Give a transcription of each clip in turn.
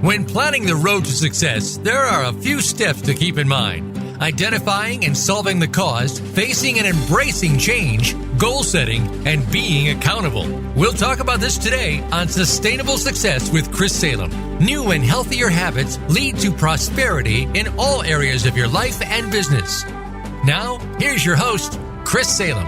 When planning the road to success, there are a few steps to keep in mind. Identifying and solving the cause, facing and embracing change, goal setting, and being accountable. We'll talk about this today on Sustainable Success with Chris Salem. New and healthier habits lead to prosperity in all areas of your life and business. Now, here's your host, Chris Salem.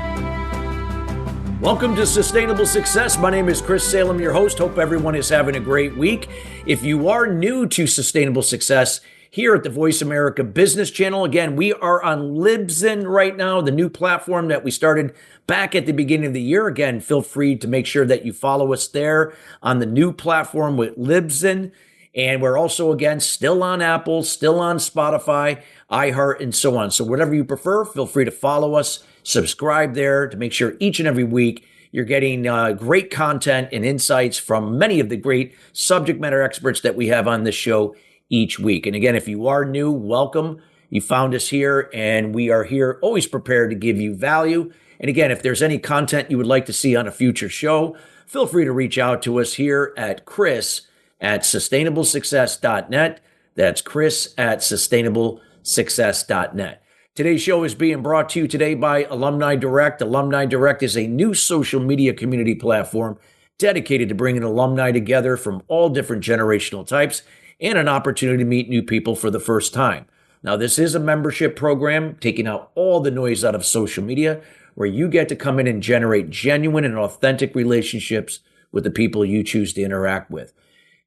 Welcome to Sustainable Success. My name is Chris Salem, your host. Hope everyone is having a great week. If you are new to Sustainable Success, here at the Voice America Business Channel, again, we are on Libsyn right now, the new platform that we started back at the beginning of the year. Again, feel free to make sure that you follow us there on the new platform with Libsyn. And we're also, again, still on Apple, still on Spotify, iHeart, and so on. So whatever you prefer, feel free to follow us, subscribe there to make sure each and every week you're getting great content and insights from many of the great subject matter experts that we have on this show each week. And again, if you are new, welcome. You found us here, and we are here always prepared to give you value. And again, if there's any content you would like to see on a future show, feel free to reach out to us here at chris@sustainablesuccess.net. That's chris@sustainablesuccess.net. Today's show is being brought to you today by Alumni Direct. Alumni Direct is a new social media community platform dedicated to bringing alumni together from all different generational types and an opportunity to meet new people for the first time. Now, this is a membership program taking out all the noise out of social media, where you get to come in and generate genuine and authentic relationships with the people you choose to interact with.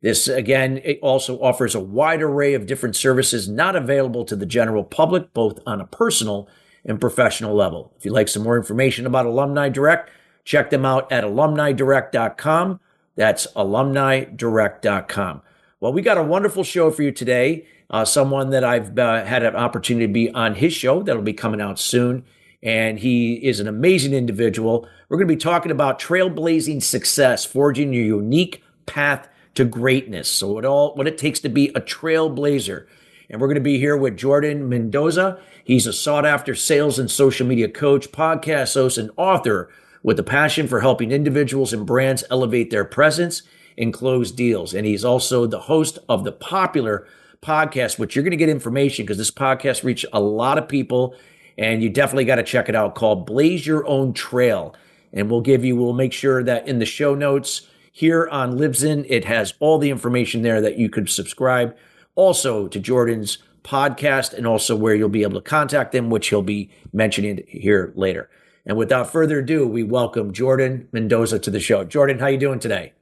This, again, it also offers a wide array of different services not available to the general public, both on a personal and professional level. If you'd like some more information about Alumni Direct, check them out at alumnidirect.com. That's alumnidirect.com. Well, we got a wonderful show for you today. Someone that I've had an opportunity to be on his show that'll be coming out soon. And he is an amazing individual. We're going to be talking about trailblazing success, forging your unique path to greatness. So what it takes to be a trailblazer. And we're going to be here with Jordan Mendoza. He's a sought-after sales and social media coach, podcast host, and author with a passion for helping individuals and brands elevate their presence and close deals. And he's also the host of the popular podcast, which you're going to get information because this podcast reached a lot of people, and you definitely got to check it out, called Blaze Your Own Trail. And we'll make sure that in the show notes here on Libsyn, it has all the information there that you could subscribe also to Jordan's podcast, and also where you'll be able to contact him, which he'll be mentioning here later. And without further ado, we welcome Jordan Mendoza to the show. Jordan, how you doing today?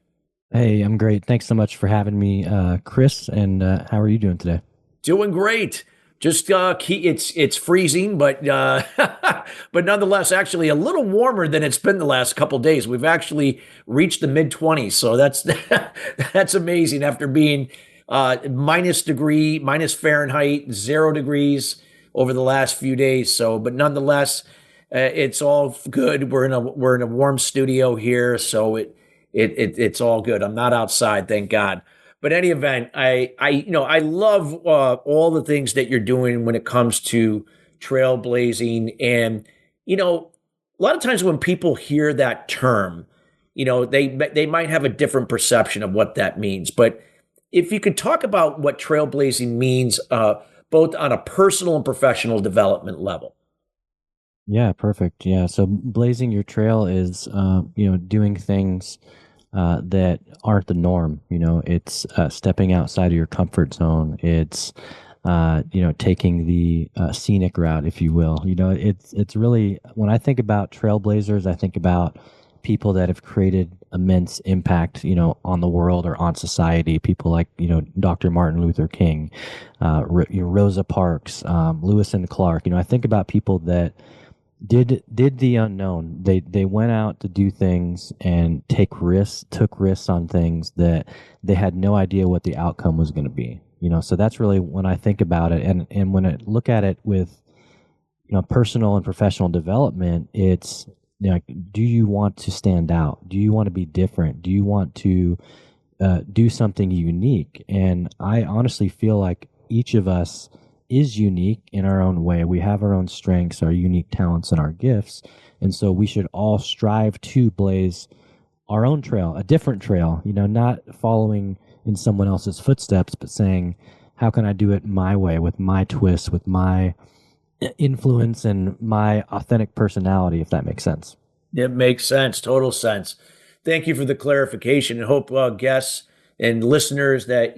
Hey, I'm great. Thanks so much for having me, Chris. And how are you doing today? Doing great. Just it's freezing, but but nonetheless, actually a little warmer than it's been the last couple of days. We've actually reached the mid-20s, so that's that's amazing. After being minus Fahrenheit, 0 degrees over the last few days. So, but nonetheless, it's all good. We're in a warm studio here, so it's all good. I'm not outside, thank God. But any event, I love all the things that you're doing when it comes to trailblazing. And, a lot of times when people hear that term, they might have a different perception of what that means. But if you could talk about what trailblazing means, both on a personal and professional development level. Yeah, perfect. Yeah. So blazing your trail is, doing things that aren't the norm. It's stepping outside of your comfort zone. It's, taking the scenic route, if you will. It's really, when I think about trailblazers, I think about people that have created immense impact, on the world or on society. People like, Dr. Martin Luther King, Rosa Parks, Lewis and Clark. I think about people that did the unknown. They went out to do things and took risks on things that they had no idea what the outcome was going to be. So that's really when I think about it, and when I look at it with personal and professional development, it's do you want to stand out? Do you want to be different? Do you want to do something unique? And I honestly feel like each of us is unique in our own way. We have our own strengths, our unique talents, and our gifts. And so we should all strive to blaze our own trail, a different trail, not following in someone else's footsteps, but saying, how can I do it my way, with my twist, with my influence and my authentic personality, if that makes sense. It makes sense, total sense. Thank you for the clarification, and hope guests and listeners that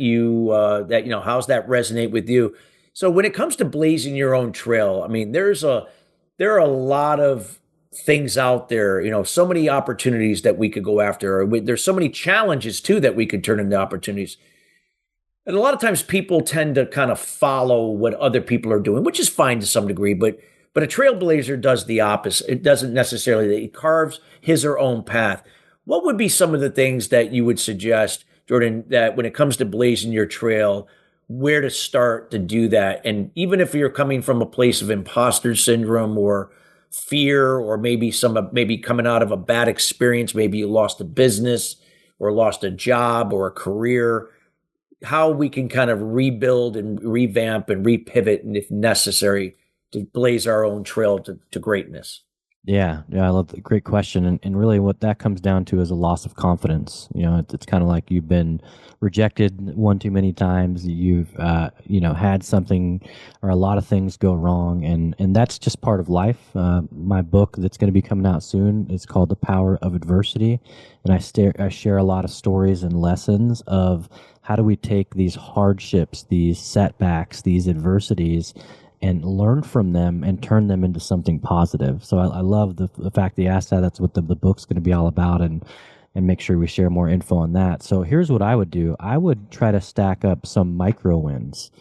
how's that resonate with you. So when it comes to blazing your own trail, I mean, there are a lot of things out there, so many opportunities that we could go after. There's so many challenges too that we could turn into opportunities. And a lot of times people tend to kind of follow what other people are doing, which is fine to some degree, but a trailblazer does the opposite. It doesn't necessarily, he carves his or own path. What would be some of the things that you would suggest, Jordan, that when it comes to blazing your trail, where to start to do that? And even if you're coming from a place of imposter syndrome or fear, or maybe coming out of a bad experience, maybe you lost a business or lost a job or a career, how we can kind of rebuild and revamp and repivot, and if necessary, to blaze our own trail to greatness. Yeah, I love the great question, and really, what that comes down to is a loss of confidence. It's kind of like you've been rejected one too many times. You've had something or a lot of things go wrong, and that's just part of life. My book that's going to be coming out soon is called The Power of Adversity, and I share a lot of stories and lessons of how do we take these hardships, these setbacks, these adversities, and learn from them and turn them into something positive. So I love the fact that you asked that. That's what the book's going to be all about, and make sure we share more info on that. So here's what I would do. I would try to stack up some micro wins,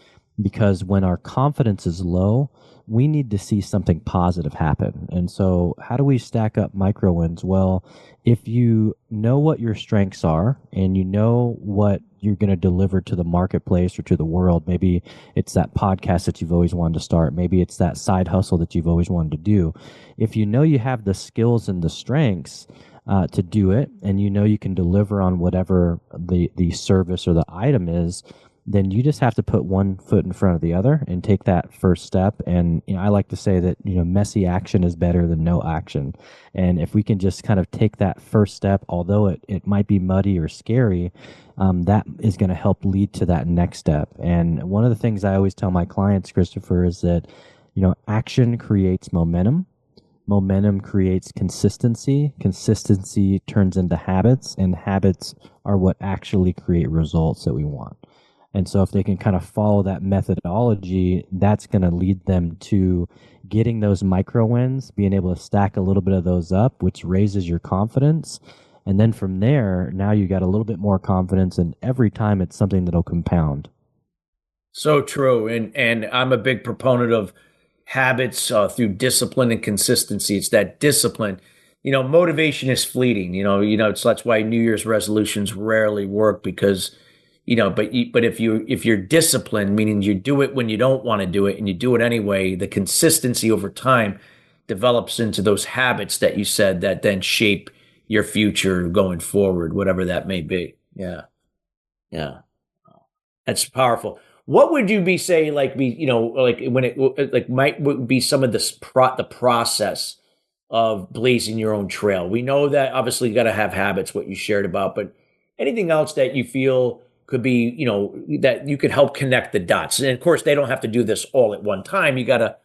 because when our confidence is low, we need to see something positive happen. And so how do we stack up micro wins? Well, if you know what your strengths are and you know what you're going to deliver to the marketplace or to the world, maybe it's that podcast that you've always wanted to start, maybe it's that side hustle that you've always wanted to do. If you know you have the skills and the strengths to do it, and you know you can deliver on whatever the service or the item is, then you just have to put one foot in front of the other and take that first step. And I like to say that messy action is better than no action. And if we can just kind of take that first step, although it might be muddy or scary, that is going to help lead to that next step. And one of the things I always tell my clients, Christopher, is that action creates momentum. Momentum creates consistency. Consistency turns into habits, and habits are what actually create results that we want. And so if they can kind of follow that methodology, that's going to lead them to getting those micro wins, being able to stack a little bit of those up, which raises your confidence. And then from there, now you got a little bit more confidence, and every time it's something that'll compound. So true. And I'm a big proponent of habits through discipline and consistency. It's that discipline. Motivation is fleeting. So that's why New Year's resolutions rarely work, because but if you're disciplined, meaning you do it when you don't want to do it and you do it anyway, the consistency over time develops into those habits that you said that then shape your future going forward, whatever that may be. Yeah. That's powerful. What would you be saying, like when it might be some of the process of blazing your own trail? We know that obviously you got to have habits, what you shared about, but anything else that you feel could be, that you could help connect the dots? And of course, they don't have to do this all at one time. You got to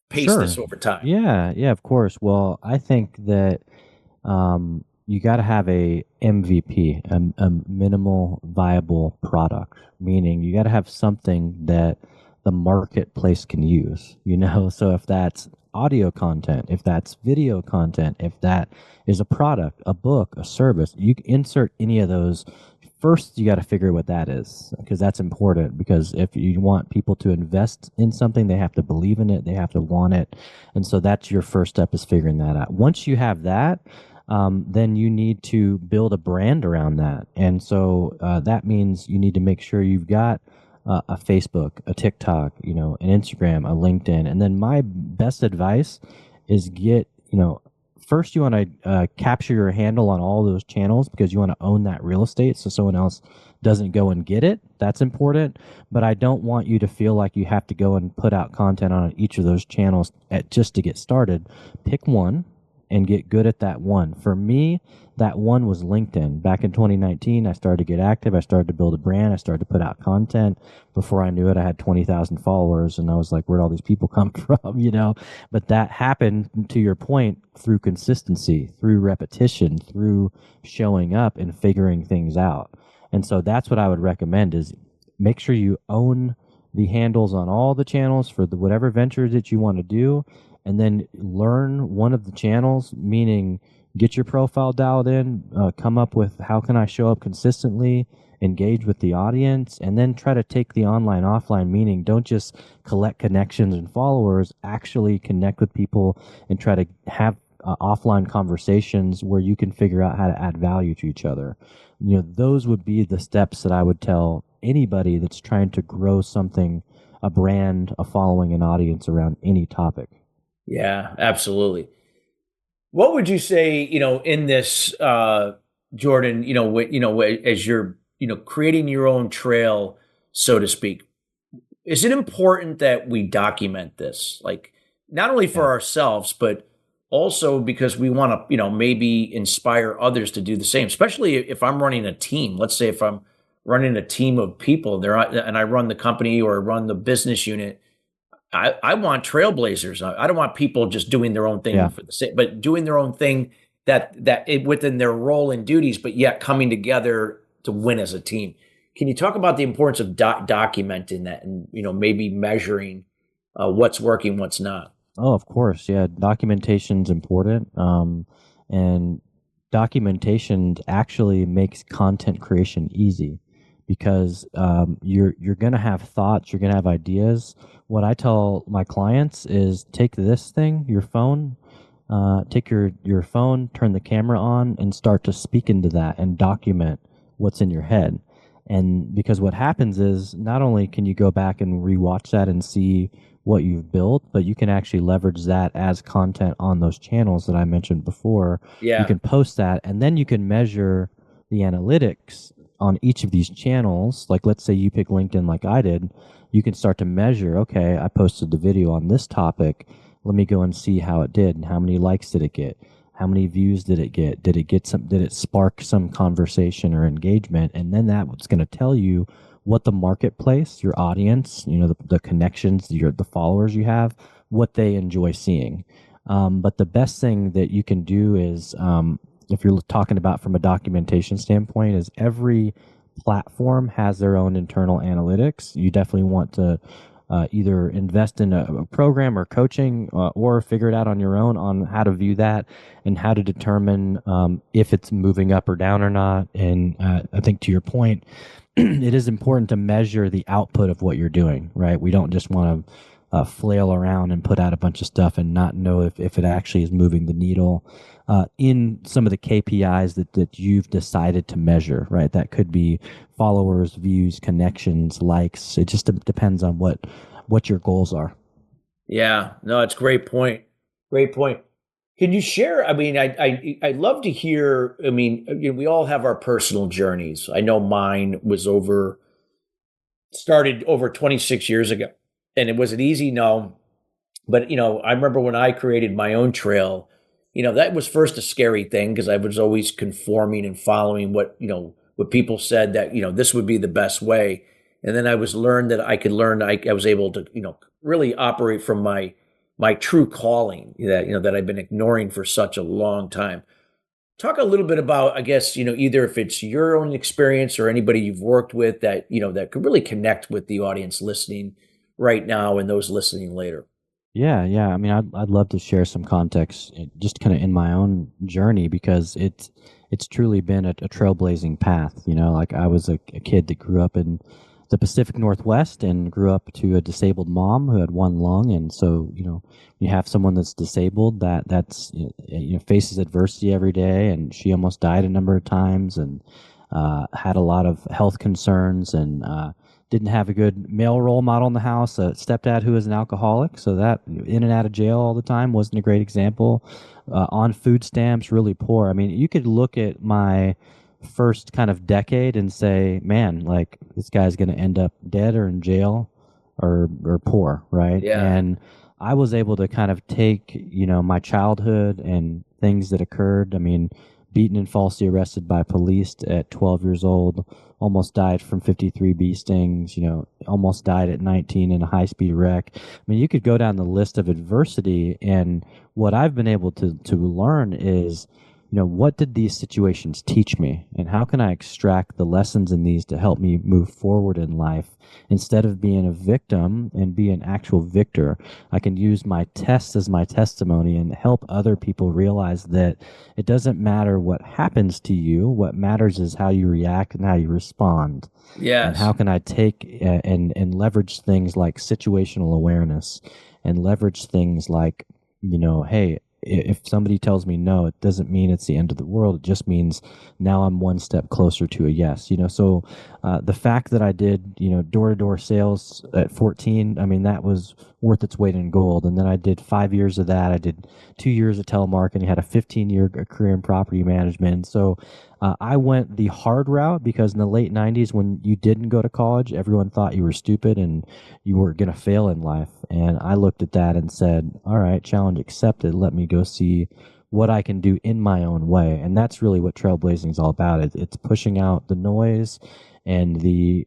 pace this over time. Yeah, of course. Well, I think that you got to have a MVP, a minimal viable product, meaning you got to have something that the marketplace can use, So if that's audio content, if that's video content, if that is a product, a book, a service, you can insert any of those. First, you got to figure what that is, because that's important. Because if you want people to invest in something, they have to believe in it, they have to want it. And so that's your first step, is figuring that out. Once you have that, then you need to build a brand around that. And so that means you need to make sure you've got a Facebook, a TikTok, an Instagram, a LinkedIn. And then my best advice is first, you want to capture your handle on all those channels, because you want to own that real estate so someone else doesn't go and get it. That's important. But I don't want you to feel like you have to go and put out content on each of those channels just to get started. Pick one and get good at that one. For me, that one was LinkedIn. Back in 2019, I started to get active. I started to build a brand. I started to put out content. Before I knew it, I had 20,000 followers, and I was like, where'd all these people come from, you know? But that happened, to your point, through consistency, through repetition, through showing up and figuring things out. And so that's what I would recommend is make sure you own the handles on all the channels for whatever ventures that you want to do, and then learn one of the channels, meaning get your profile dialed in, come up with how can I show up consistently, engage with the audience, and then try to take the online offline, meaning don't just collect connections and followers, actually connect with people and try to have offline conversations where you can figure out how to add value to each other. You know, those would be the steps that I would tell anybody that's trying to grow something, a brand, a following, an audience around any topic. Yeah, absolutely. What would you say, in this, Jordan, as you're, creating your own trail, so to speak, is it important that we document this? Like, not only for ourselves, but also because we want to, maybe inspire others to do the same, especially if I'm running a team. Let's say if I'm running a team of people there and I run the company or run the business unit, I want trailblazers. I don't want people just doing their own thing for the sake, but doing their own thing within their role and duties, but yet coming together to win as a team. Can you talk about the importance of documenting that and, maybe measuring what's working, what's not? Oh, of course. Yeah. Documentation's important. And documentation actually makes content creation easy because you're going to have thoughts, you're going to have ideas. What I tell my clients is take this thing, your phone, take your phone, turn the camera on, and start to speak into that and document what's in your head. And because what happens is not only can you go back and rewatch that and see what you've built, but you can actually leverage that as content on those channels that I mentioned before. Yeah. You can post that, and then you can measure the analytics on each of these channels. Like, let's say you pick LinkedIn like I did. You can start to measure, okay, I posted the video on this topic. Let me go and see how it did and how many likes did it get? How many views did it get? Did it spark some conversation or engagement? And then that's going to tell you what the marketplace, your audience, the connections, the followers you have, what they enjoy seeing. But the best thing that you can do is, if you're talking about from a documentation standpoint, is every platform has their own internal analytics. You definitely want to either invest in a program or coaching or figure it out on your own on how to view that and how to determine if it's moving up or down or not. And I think to your point, it is important to measure the output of what you're doing, right? We don't just want to flail around and put out a bunch of stuff and not know if it actually is moving the needle in some of the KPIs that you've decided to measure, right? That could be followers, views, connections, likes. It just depends on what your goals are. Yeah, no, it's a great point. Great point. Can you share? I mean, I'd love to hear. I mean, we all have our personal journeys. I know mine started over 26 years ago, and it wasn't easy, no. But I remember when I created my own trail. That was first a scary thing because I was always conforming and following what people said that this would be the best way, and then I learned that I could learn. I was able to really operate from my true calling that I've been ignoring for such a long time. Talk a little bit about, I guess, either if it's your own experience or anybody you've worked with that, that could really connect with the audience listening right now and those listening later. Yeah. I mean, I'd love to share some context just kind of in my own journey because it's truly been a trailblazing path. Like I was a kid that grew up in the Pacific Northwest and grew up to a disabled mom who had one lung. And so, you have someone that's disabled that's faces adversity every day. And she almost died a number of times and had a lot of health concerns and didn't have a good male role model in the house, a stepdad who was an alcoholic. So that in and out of jail all the time wasn't a great example. On food stamps, really poor. I mean, you could look at my first kind of decade and say, man, like this guy's going to end up dead or in jail or poor, right? Yeah. And I was able to kind of take, my childhood and things that occurred. I mean, beaten and falsely arrested by police at 12 years old, almost died from 53 bee stings, almost died at 19 in a high-speed wreck. I mean, you could go down the list of adversity, and what I've been able to learn is, what did these situations teach me, and how can I extract the lessons in these to help me move forward in life instead of being a victim and be an actual victor? I can use my tests as my testimony and help other people realize that it doesn't matter what happens to you. What matters is how you react and how you respond. Yes. And how can I take and leverage things like situational awareness and leverage things like, hey, if somebody tells me no, it doesn't mean it's the end of the world. It just means now I'm one step closer to a yes. So the fact that I did, door-to-door sales at 14, I mean, that was worth its weight in gold. And then I did 5 years of that. I did 2 years of telemarketing, had a 15-year career in property management. So I went the hard route because in the late 90s, when you didn't go to college, everyone thought you were stupid and you were going to fail in life. And I looked at that and said, all right, challenge accepted. Let me go see what I can do in my own way. And that's really what trailblazing is all about. It's pushing out the noise and the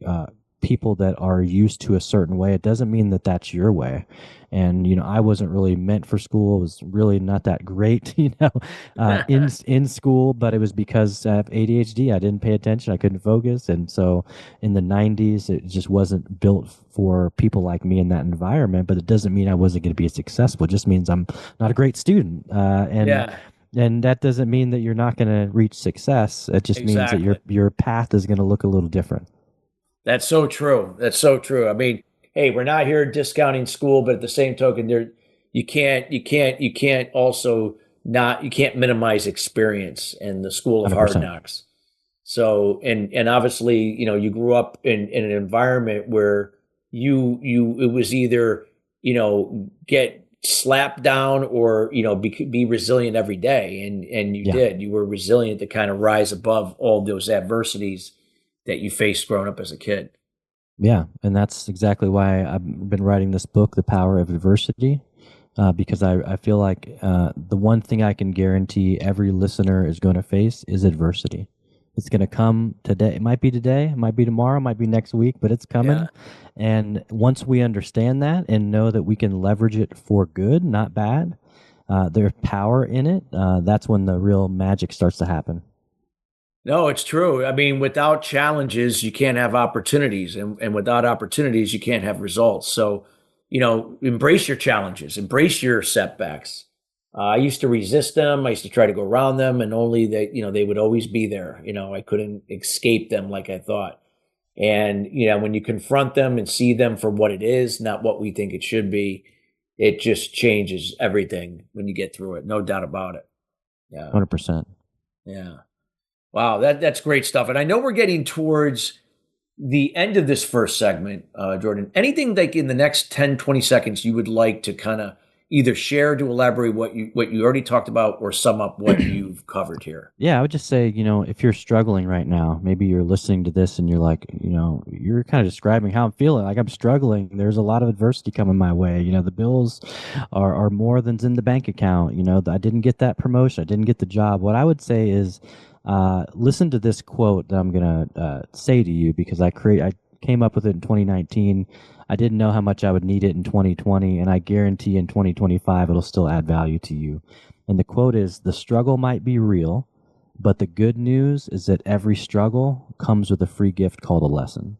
people that are used to a certain way. It doesn't mean that that's your way. And, I wasn't really meant for school. It was really not that great, in school, but it was because I have ADHD. I didn't pay attention. I couldn't focus. And so in the 90s, it just wasn't built for people like me in that environment, but it doesn't mean I wasn't going to be successful. It just means I'm not a great student. And that doesn't mean that you're not going to reach success. It just means that your path is going to look a little different. That's so true. That's so true. I mean, hey, we're not here discounting school, but at the same token, you can't minimize experience in the school of 100%. hard knocks. So, and obviously, you grew up in an environment where it was either, get slapped down or, be resilient every day. And you did. You were resilient to kind of rise above all those adversities that you faced growing up as a kid. Yeah, and that's exactly why I've been writing this book, The Power of Adversity, because I feel like the one thing I can guarantee every listener is going to face is adversity. It's going to come today. It might be today, it might be tomorrow, it might be next week, but it's coming. Yeah. And once we understand that and know that we can leverage it for good, not bad, there's power in it, that's when the real magic starts to happen. No, it's true. I mean, without challenges, you can't have opportunities, and without opportunities, you can't have results. So, embrace your challenges, embrace your setbacks. I used to resist them. I used to try to go around them, and only they would always be there. I couldn't escape them like I thought. And, when you confront them and see them for what it is, not what we think it should be, it just changes everything when you get through it. No doubt about it. Yeah. 100%. Yeah. Wow, that's great stuff. And I know we're getting towards the end of this first segment, Jordan. Anything like in the next 10, 20 seconds you would like to kind of either share to elaborate what you already talked about or sum up what you've covered here? Yeah, I would just say, if you're struggling right now, maybe you're listening to this and you're like, you're kind of describing how I'm feeling. Like I'm struggling. There's a lot of adversity coming my way. The bills are more than's in the bank account. I didn't get that promotion. I didn't get the job. What I would say is, listen to this quote that I'm going to say to you because I came up with it in 2019. I didn't know how much I would need it in 2020, and I guarantee in 2025 it'll still add value to you. And the quote is, "The struggle might be real, but the good news is that every struggle comes with a free gift called a lesson."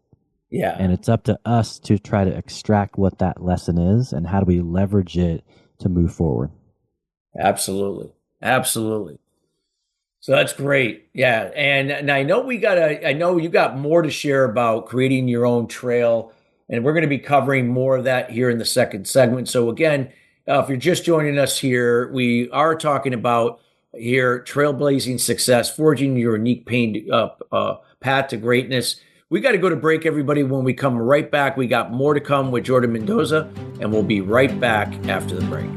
Yeah. And it's up to us to try to extract what that lesson is and how do we leverage it to move forward. Absolutely. Absolutely. So that's great. Yeah. And I know I know you got more to share about creating your own trail, and we're going to be covering more of that here in the second segment. So again, if you're just joining us here, we are talking about here trailblazing success, forging your unique path to greatness. We got to go to break, everybody. When we come right back, we got more to come with Jordan Mendoza, and we'll be right back after the break.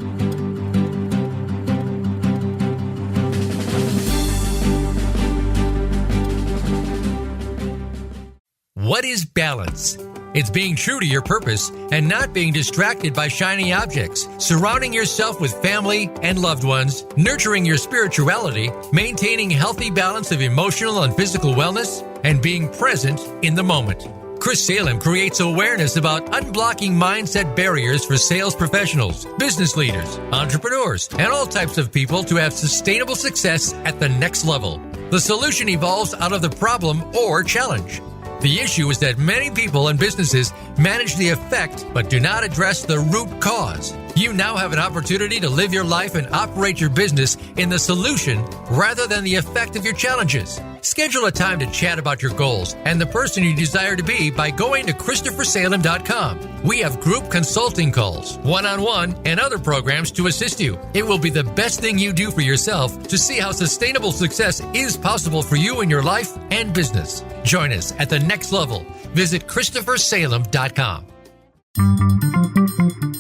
What is balance? It's being true to your purpose and not being distracted by shiny objects, surrounding yourself with family and loved ones, nurturing your spirituality, maintaining healthy balance of emotional and physical wellness, and being present in the moment. Chris Salem creates awareness about unblocking mindset barriers for sales professionals, business leaders, entrepreneurs, and all types of people to have sustainable success at the next level. The solution evolves out of the problem or challenge. The issue is that many people and businesses manage the effect but do not address the root cause. You now have an opportunity to live your life and operate your business in the solution rather than the effect of your challenges. Schedule a time to chat about your goals and the person you desire to be by going to ChristopherSalem.com. We have group consulting calls, one-on-one, and other programs to assist you. It will be the best thing you do for yourself to see how sustainable success is possible for you in your life and business. Join us at the next level. Visit ChristopherSalem.com.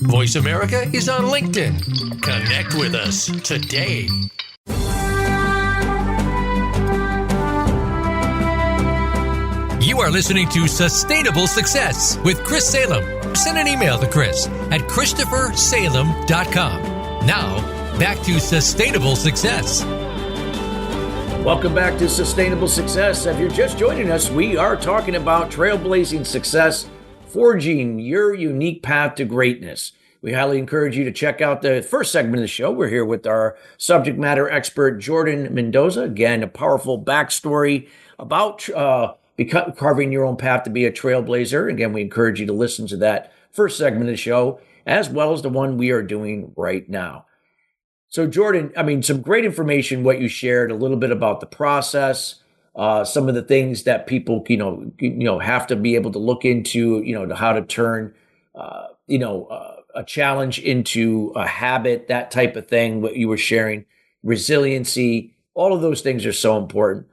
Voice America is on LinkedIn. Connect with us today. You are listening to Sustainable Success with Chris Salem. Send an email to Chris at ChristopherSalem.com. Now, back to Sustainable Success. Welcome back to Sustainable Success. If you're just joining us, we are talking about trailblazing success, forging your unique path to greatness. We highly encourage you to check out the first segment of the show. We're here with our subject matter expert, Jordan Mendoza. Again, a powerful backstory about carving your own path to be a trailblazer. Again, we encourage you to listen to that first segment of the show, as well as the one we are doing right now. So, Jordan, some great information, what you shared, a little bit about the process, some of the things that people, have to be able to look into, to how to turn, a challenge into a habit, that type of thing, what you were sharing, resiliency, all of those things are so important.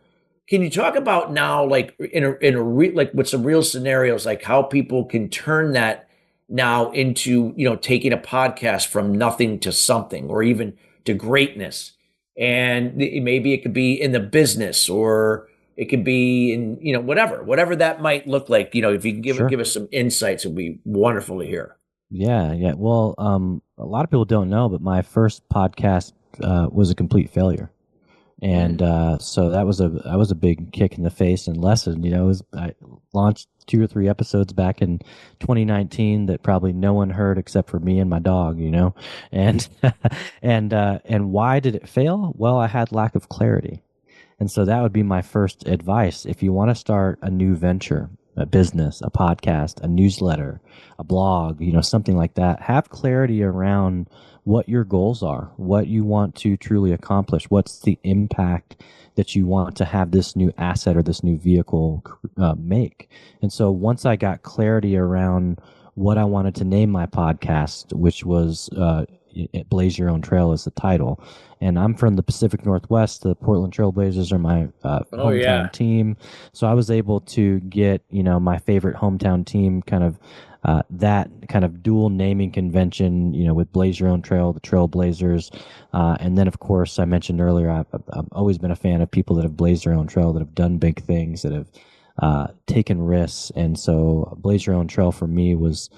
Can you talk about now, like with some real scenarios, like how people can turn that now into, taking a podcast from nothing to something, or even to greatness? And maybe it could be in the business, or it could be in, whatever that might look like. If you can give us some insights, it'd be wonderful to hear. Yeah. Well, a lot of people don't know, but my first podcast was a complete failure. And so that was a big kick in the face and lesson. I launched 2 or 3 episodes back in 2019 that probably no one heard except for me and my dog. And and why did it fail? Well, I had lack of clarity, and so that would be my first advice. If you want to start a new venture, a business, a podcast, a newsletter, a blog, something like that, have clarity around what your goals are, what you want to truly accomplish, what's the impact that you want to have this new asset or this new vehicle make. And so once I got clarity around what I wanted to name my podcast, which was Blaze Your Own Trail is the title. And I'm from the Pacific Northwest. The Portland Trailblazers are my hometown team. So I was able to get, my favorite hometown team kind of that kind of dual naming convention, with Blaze Your Own Trail, the Trailblazers. And then, of course, I mentioned earlier, I've always been a fan of people that have blazed their own trail, that have done big things, that have taken risks. And so Blaze Your Own Trail for me was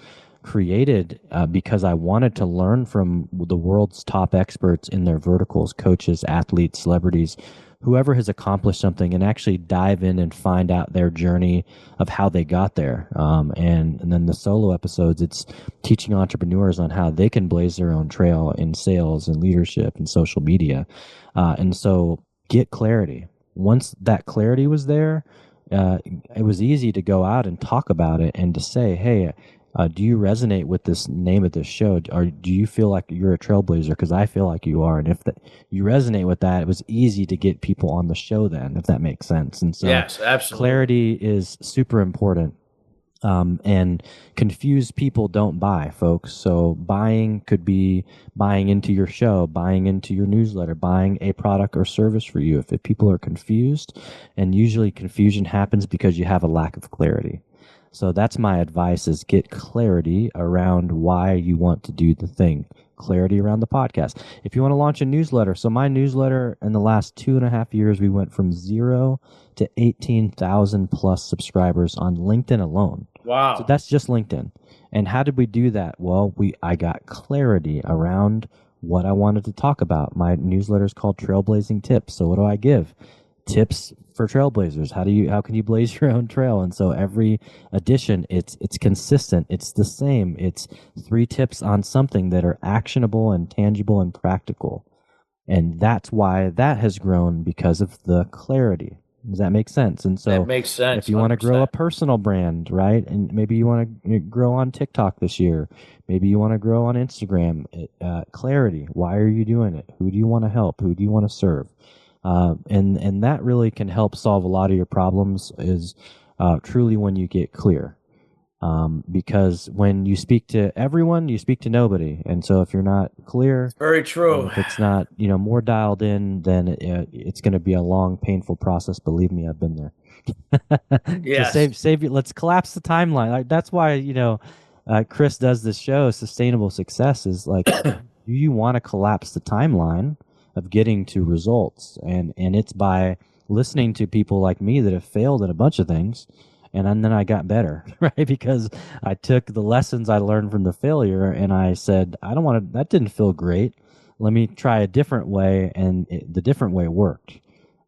created because I wanted to learn from the world's top experts in their verticals, coaches, athletes, celebrities, whoever has accomplished something, and actually dive in and find out their journey of how they got there. And then the solo episodes, it's teaching entrepreneurs on how they can blaze their own trail in sales and leadership and social media. And so get clarity. Once that clarity was there, it was easy to go out and talk about it and to say, hey, do you resonate with this name of this show? Or do you feel like you're a trailblazer? Because I feel like you are. And if you resonate with that, it was easy to get people on the show then, if that makes sense. And so yes, absolutely. Clarity is super important. And confused people don't buy, folks. So buying could be buying into your show, buying into your newsletter, buying a product or service for you. If people are confused, and usually confusion happens because you have a lack of clarity. So that's my advice, is get clarity around why you want to do the thing. Clarity around the podcast. If you want to launch a newsletter, so my newsletter in the last 2.5 years, we went from 0 to 18,000 plus subscribers on LinkedIn alone. So Wow. that's just LinkedIn. And how did we do that? Well, I got clarity around what I wanted to talk about. My newsletter is called Trailblazing Tips. So what do I give? Tips for trailblazers. How can you blaze your own trail? And so every edition, it's consistent. It's the same. It's 3 tips on something that are actionable and tangible and practical. And that's why that has grown, because of the clarity. Does that make sense? And That so makes sense. if you want to grow a 100%. personal brand, right? And maybe you want to grow on TikTok this year. Maybe you want to grow on Instagram. Clarity. Why are you doing it? Who do you want to help? Who do you want to serve? And that really can help solve a lot of your problems, is truly when you get clear. Because when you speak to everyone, you speak to nobody. And so if you're not clear, Very true. if it's not, more dialed in, then it's going to be a long, painful process. Believe me, I've been there. Yes. So save you. Let's collapse the timeline. That's why, Chris does this show. Sustainable Success is like, do you want to collapse the timeline of getting to results? And it's by listening to people like me that have failed at a bunch of things. And then I got better, right? Because I took the lessons I learned from the failure and I said, I don't want to, that didn't feel great. Let me try a different way. And the different way worked.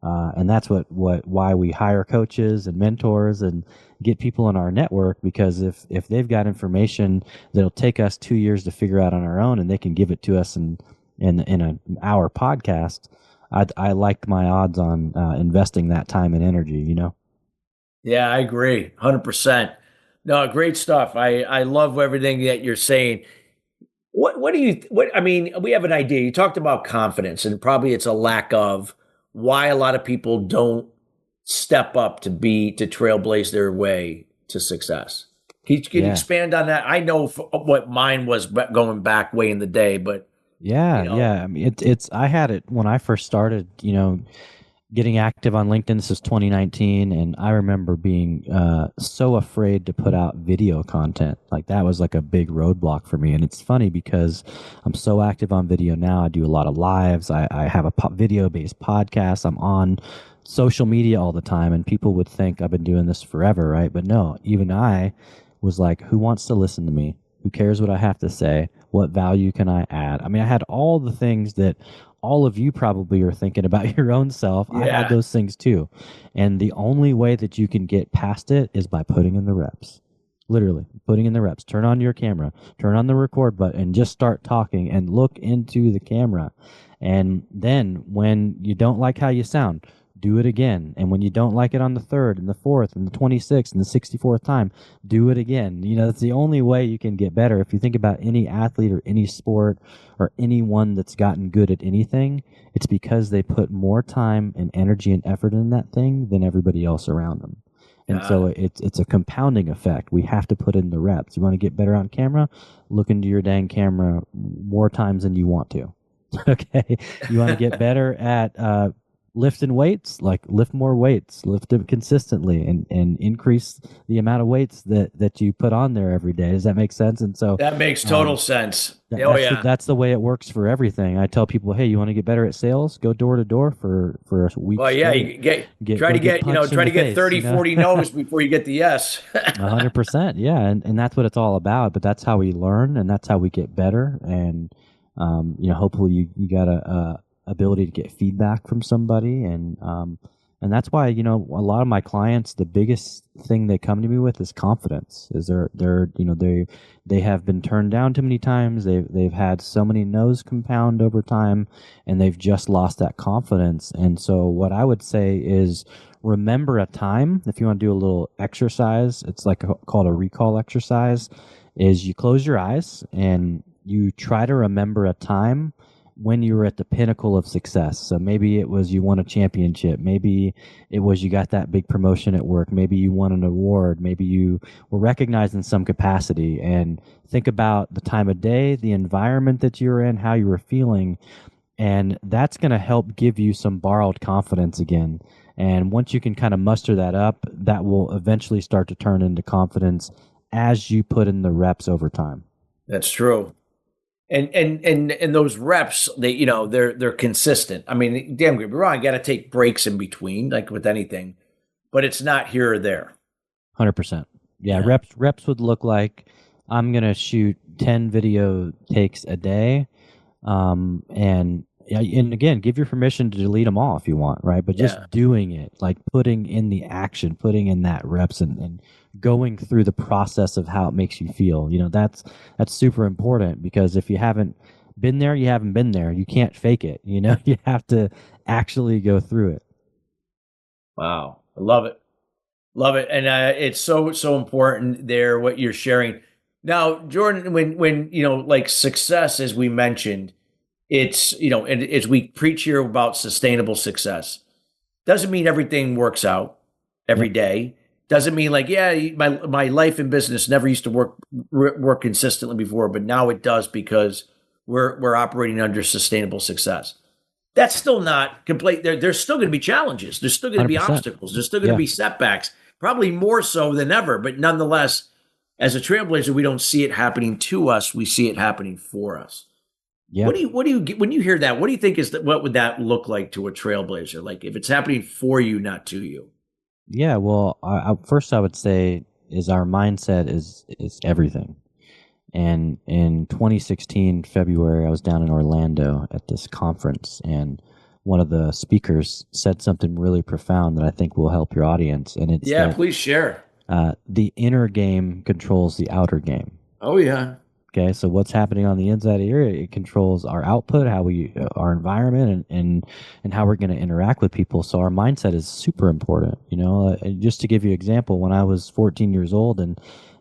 And that's why we hire coaches and mentors and get people in our network, because if they've got information that'll take us 2 years to figure out on our own and they can give it to us in an hour podcast, I like my odds on investing that time and energy, Yeah, I agree. 100%. No, great stuff. I love everything that you're saying. What do you, I mean, we have an idea. You talked about confidence, and probably it's a lack of why a lot of people don't step up to trailblaze their way to success. Can you Yeah. expand on that? I know what mine was going back way in the day, but Yeah. I mean, I had it when I first started, getting active on LinkedIn. This is 2019, and I remember being so afraid to put out video content. Like, that was like a big roadblock for me. And it's funny because I'm so active on video now. I do a lot of lives. I have a video-based podcast. I'm on social media all the time, and people would think I've been doing this forever, right? But no, even I was like, who wants to listen to me? Who cares what I have to say? What value can I add? I mean, I had all the things that all of you probably are thinking about your own self. I had those things too. And the only way that you can get past it is by putting in the reps. Literally putting in the reps. Turn on your camera, turn on the record button, and just start talking and look into the camera. And then when you don't like how you sound, do it again. And when you don't like it on the 3rd and the 4th and the 26th and the 64th time, do it again. That's the only way you can get better. If you think about any athlete or any sport or anyone that's gotten good at anything, it's because they put more time and energy and effort in that thing than everybody else around them. And so it's a compounding effect. We have to put in the reps. You want to get better on camera? Look into your dang camera more times than you want to. Okay. You want to get better at lifting weights? Like, lift more weights, lift them consistently, and increase the amount of weights that you put on there every day. Does that make sense? And so that makes total sense. That's the way it works for everything. I tell people, hey, you want to get better at sales? Go door to door for a week. Well, yeah, you try to get 30, 40 no's before you get the yes. 100%. Yeah. And that's what it's all about. But that's how we learn, and that's how we get better. And, hopefully you got a ability to get feedback from somebody. And that's why, a lot of my clients, the biggest thing they come to me with is confidence. Is they have been turned down too many times. They've had so many no's compound over time, and they've just lost that confidence. And so what I would say is, remember a time. If you want to do a little exercise, it's called a recall exercise, is you close your eyes and you try to remember a time when you were at the pinnacle of success. So maybe it was you won a championship. Maybe it was you got that big promotion at work. Maybe you won an award. Maybe you were recognized in some capacity. And think about the time of day, the environment that you were in, how you were feeling. And that's going to help give you some borrowed confidence again. And once you can kind of muster that up, that will eventually start to turn into confidence as you put in the reps over time. That's true. And those reps, they're consistent. I mean, damn good, wrong. I got to take breaks in between, like with anything, but it's not here or there. 100%. Yeah, Yeah. reps would look like I'm gonna shoot 10 video takes a day, and yeah, and again, give your permission to delete them all if you want, right? But Yeah. just doing it, like putting in the action, putting in that reps, and going through the process of how it makes you feel. That's super important, because if you haven't been there, you haven't been there. You can't fake it. You have to actually go through it. Wow. I love it. Love it. And it's so important there what you're sharing. Now, Jordan, when like success, as we mentioned, it's and as we preach here about sustainable success, doesn't mean everything works out every Yep. day. Doesn't mean like, yeah, my life and business never used to work consistently before, but now it does because we're operating under sustainable success. That's still not complete. There's still going to be challenges. There's still going to be 100%. obstacles. There's still going to Yeah. be setbacks, probably more so than ever. But nonetheless, as a trailblazer, we don't see it happening to us. We see it happening for us. Yeah. What do you get when you hear that? What do you think what would that look like to a trailblazer? Like if it's happening for you, not to you. Yeah. Well, first I would say is our mindset is everything. And in 2016 February, I was down in Orlando at this conference, and one of the speakers said something really profound that I think will help your audience. And it's Yeah, that please share. the inner game controls the outer game. Oh yeah. Okay, so what's happening on the inside here, it controls our output, how we, our environment, and how we're going to interact with people. So our mindset is super important. Just to give you an example, when I was 14 years old and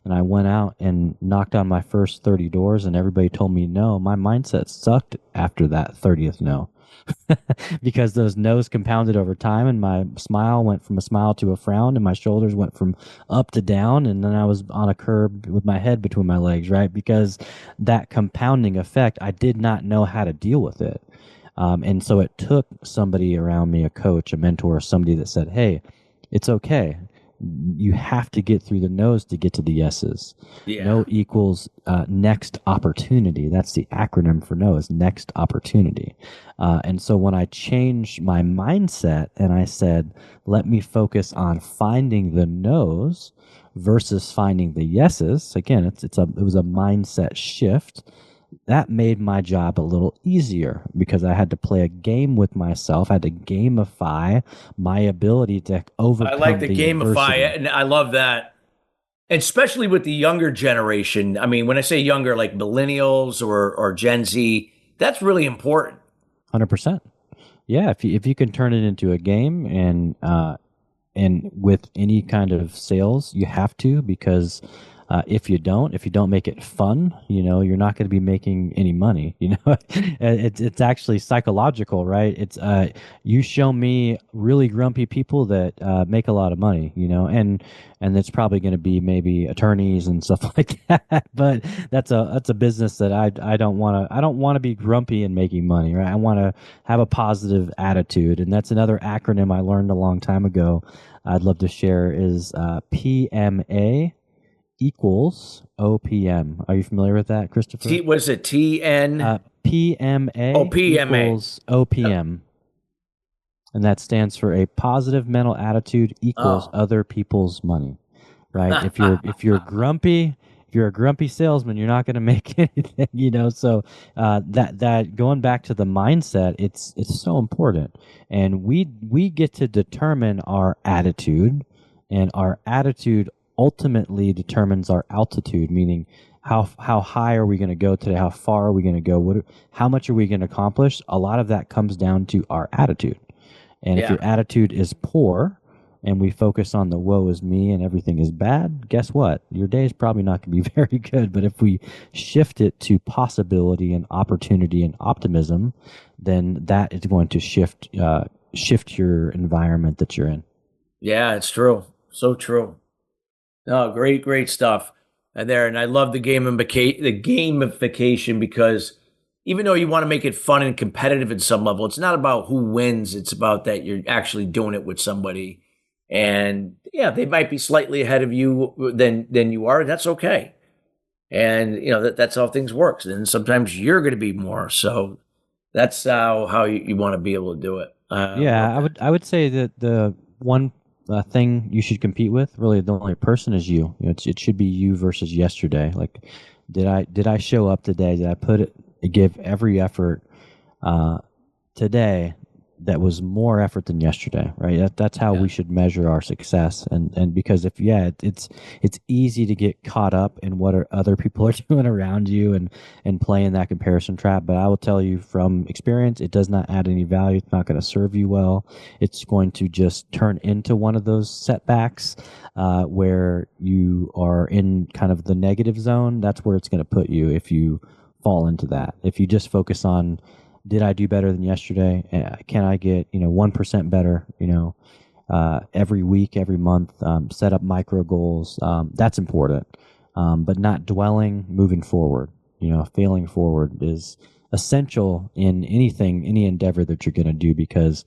I went out and knocked on my first 30 doors and everybody told me no, my mindset sucked after that 30th no. Because those no's compounded over time, and my smile went from a smile to a frown, and my shoulders went from up to down, and then I was on a curb with my head between my legs, right? Because that compounding effect, I did not know how to deal with it. And so it took somebody around me, a coach, a mentor, somebody that said, hey, it's okay. You have to get through the no's to get to the yeses. Yeah. No equals next opportunity. That's the acronym for no, is next opportunity. And so when I changed my mindset and I said, let me focus on finding the no's versus finding the yeses, again, it was a mindset shift. That made my job a little easier because I had to play a game with myself. I had to gamify my ability to overcome I like the gamify adversity. it, and I love that. And especially with the younger generation. I mean, when I say younger, like millennials or Gen Z, that's really important. 100%. Yeah, if you can turn it into a game, and with any kind of sales, you have to, because if you don't make it fun, you're not going to be making any money. It's actually psychological, right? It's you show me really grumpy people that make a lot of money, and it's probably going to be maybe attorneys and stuff like that. But that's a business that I don't want to be grumpy and making money, right? I want to have a positive attitude, and that's another acronym I learned a long time ago. I'd love to share is PMA equals OPM. Are you familiar with that, Christopher? Was it TN? PMA PMA. equals OPM. And that stands for a positive mental attitude equals Oh. other people's money. Right? If you're grumpy, if you're a grumpy salesman, you're not going to make anything, So that going back to the mindset, it's so important. And we get to determine our attitude, and our attitude ultimately determines our altitude, meaning how high are we going to go today? How far are we going to go? How much are we going to accomplish? A lot of that comes down to our attitude. And if Yeah. your attitude is poor and we focus on the woe is me and everything is bad, guess what? Your day is probably not going to be very good. But if we shift it to possibility and opportunity and optimism, then that is going to shift your environment that you're in. Yeah, it's true. So true. No, great stuff. And I love the gamification because even though you want to make it fun and competitive at some level, it's not about who wins. It's about that you're actually doing it with somebody. And yeah, they might be slightly ahead of you than you are. That's okay. And that's how things works. And sometimes you're going to be more. So that's how you want to be able to do it. Yeah, I would say that the one thing you should compete with. Really, the only person is you. It should be you versus yesterday. Like, did I show up today? Did I give every effort today that was more effort than yesterday, right? That's how we should measure our success. And because it's easy to get caught up in what other people are doing around you and play in that comparison trap. But I will tell you from experience, it does not add any value. It's not going to serve you well. It's going to just turn into one of those setbacks where you are in kind of the negative zone. That's where it's going to put you if you fall into that. If you just focus on, did I do better than yesterday? Can I get 1% better? Every week, every month. Set up micro goals. That's important, but not dwelling. Moving forward. Failing forward is essential in any endeavor that you're going to do, because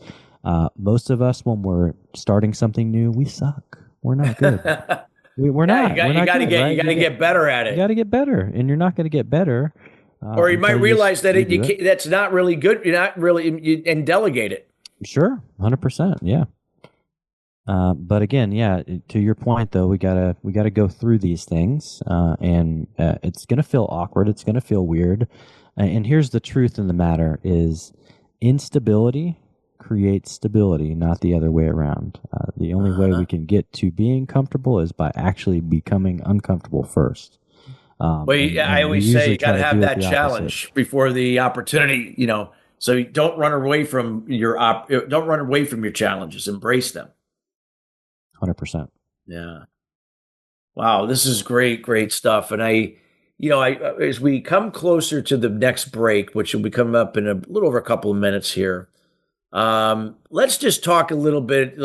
most of us, when we're starting something new, we suck. We're not good. We're not. You got to get better at it. You got to get better, and you're not going to get better. Or you might realize that that's not really good. You're not really, and delegate it. Sure, 100%. Yeah. But again, to your point though, we gotta go through these things, and it's gonna feel awkward. It's gonna feel weird. And here's the truth in the matter: is instability creates stability, not the other way around. The only way we can get to being comfortable is by actually becoming uncomfortable first. I always say you got to have that challenge before the opportunity, so don't run away from your challenges, embrace them. 100%. Yeah. Wow. This is great stuff. And I as we come closer to the next break, which will be coming up in a little over a couple of minutes here, let's just talk a little bit,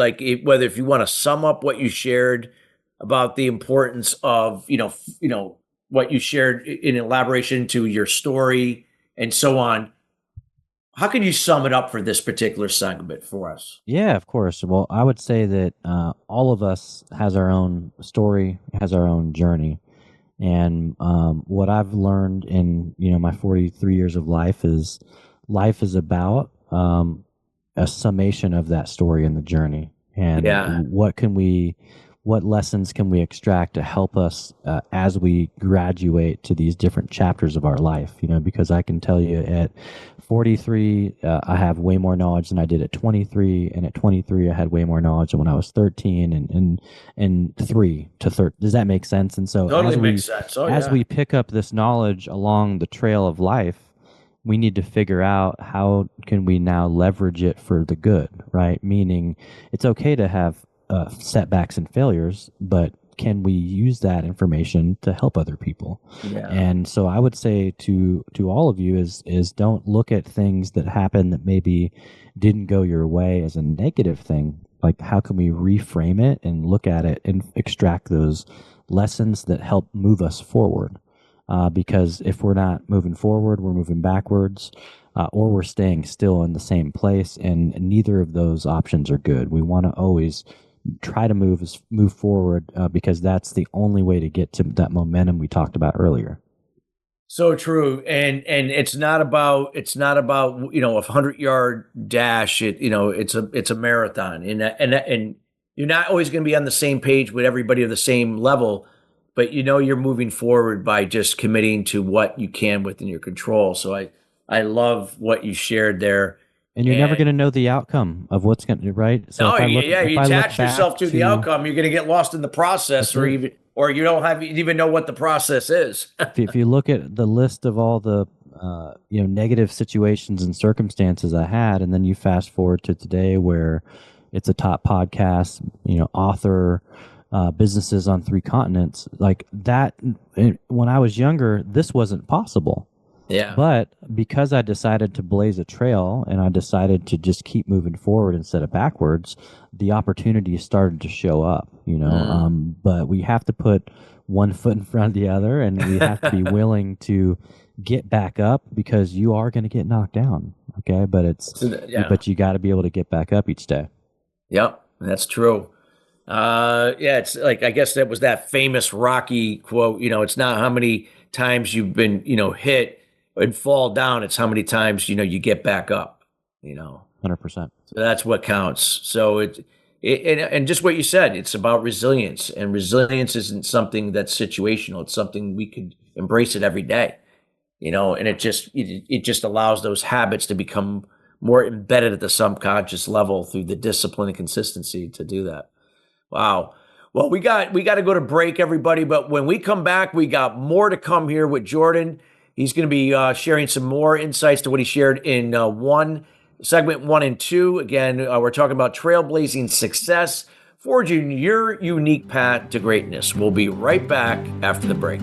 whether if you want to sum up what you shared about the importance of, what you shared in elaboration to your story and so on. How can you sum it up for this particular segment for us? Yeah, of course. Well, I would say that all of us has our own story, has our own journey. And what I've learned in, my 43 years of life is about a summation of that story and the journey. And what lessons can we extract to help us as we graduate to these different chapters of our life? Because I can tell you at 43, I have way more knowledge than I did at 23, and at 23, I had way more knowledge than when I was 13 and 3 to 30. Does that make sense? And so totally makes sense. As we pick up this knowledge along the trail of life, we need to figure out how can we now leverage it for the good, right? Meaning it's okay to have setbacks and failures, but can we use that information to help other people? Yeah. And so I would say to all of you is don't look at things that happen that maybe didn't go your way as a negative thing. Like, how can we reframe it and look at it and extract those lessons that help move us forward? Because if we're not moving forward, we're moving backwards, or we're staying still in the same place, and neither of those options are good. We want to always try to move forward, because that's the only way to get to that momentum we talked about earlier. So true. And it's not about a 100-yard dash. It's a marathon, and you're not always going to be on the same page with everybody of the same level, but you're moving forward by just committing to what you can within your control. So I love what you shared there. And you're never going to know the outcome of what's going to, right? So you attach yourself to the outcome, you're going to get lost in the process, or you don't even know what the process is. If you look at the list of all the negative situations and circumstances I had, and then you fast forward to today where it's a top podcast, author, businesses on 3 continents, like that. When I was younger, this wasn't possible. Yeah. But because I decided to blaze a trail and I decided to just keep moving forward instead of backwards, the opportunities started to show up, but we have to put one foot in front of the other, and we have to be willing to get back up, because you are going to get knocked down. Okay. But but you got to be able to get back up each day. Yep. That's true. It's like, I guess that was that famous Rocky quote, it's not how many times you've been, hit and fall down, it's how many times, you get back up, 100%. So that's what counts. So And just what you said, it's about resilience, and resilience isn't something that's situational. It's something we could embrace it every day, and it just allows those habits to become more embedded at the subconscious level through the discipline and consistency to do that. Wow. Well, we got to go to break, everybody. But when we come back, we got more to come here with Jordan. He's going to be sharing some more insights to what he shared in segment 1 and 2. Again, we're talking about trailblazing success, forging your unique path to greatness. We'll be right back after the break.